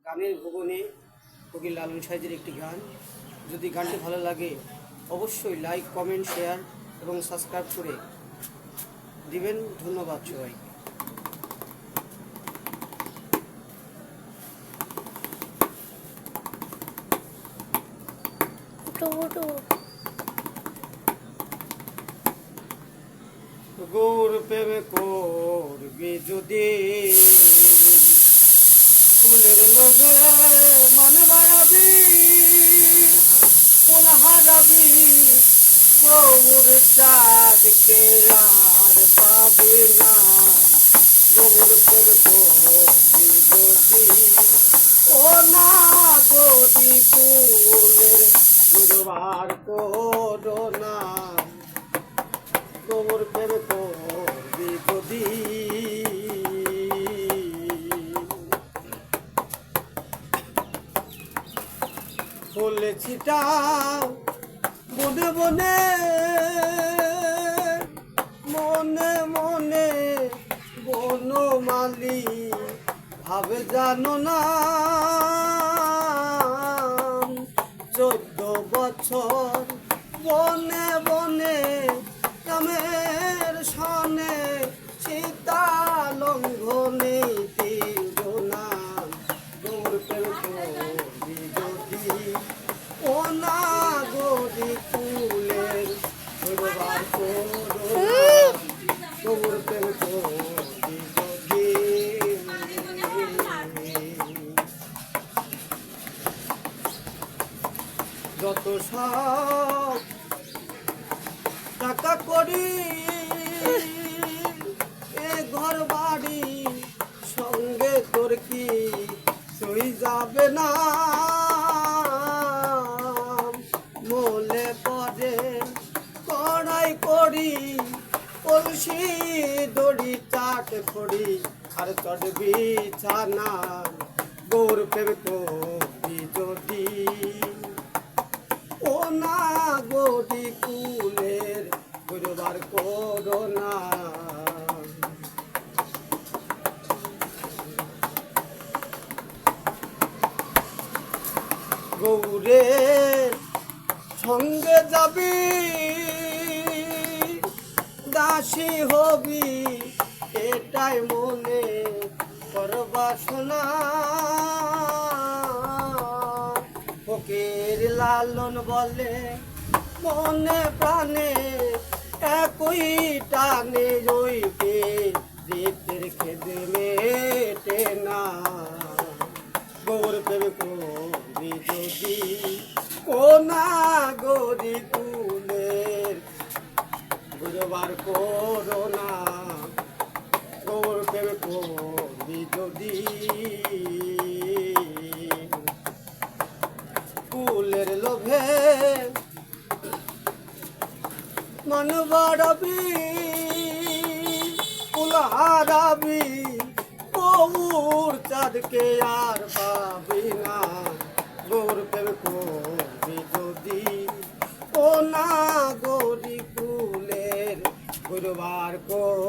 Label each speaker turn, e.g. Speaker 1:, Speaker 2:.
Speaker 1: গানের ভুবনে কোকিল লালন সাহেবের একটি গান। যদি গানটি ভালো লাগে অবশ্যই লাইক, কমেন্ট, শেয়ার এবং সাবস্ক্রাইব করে দিবেন। ধন্যবাদ সবাইকে। গৌর প্রেম করবি যদি ফুলের লোভে মন বাড়াবি, ফুল হারাবি, গৌর চাঁদকে আর পাবি না। গৌর প্রেম করবি যদি ও না গদি ফুলের গুরুবার করো না। গৌর প্রেম করবি যদি ফুল ছিটাও বনে বনে, মনে মনে বনমালী ভাবে জানো না। 14 বছর বনে বনে কামের সনে সীতা লঙ্ঘনে তীর না। গৌর প্রেম করবি যদি ও না গদি ফুলের গুরুবার করো না। গৌর প্রেম করবি যদি যত সব টাকা করি এ ঘর বাড়ি সঙ্গে তোর কি সই যাবে না। মোলে পরে কড়াই করি কলসি দড়ি চাট করি আর চড়বি ছানা। গৌর প্রেম করবি যদি ও না গদি কুলের গুরুবার করো না। গৌরের সঙ্গে যাবি দাসী হবি এটাই মনে করবা শোনা। ফকির লালন বলে মনে প্রাণে একই টানে রইবে, রীতের খেদে মেটে না। গৌর প্রেম করবি যদি ও না গদি কুলের গুরুবার করো না। গৌর প্রেম করবি যদি ফুলের লোভে মন বাড়াবি, ফুল হারাবি, গৌর চাঁদকে আর পাবি না। গৌর প্রেম করবি যদি ও না গদি ফুলের গুরুবার কর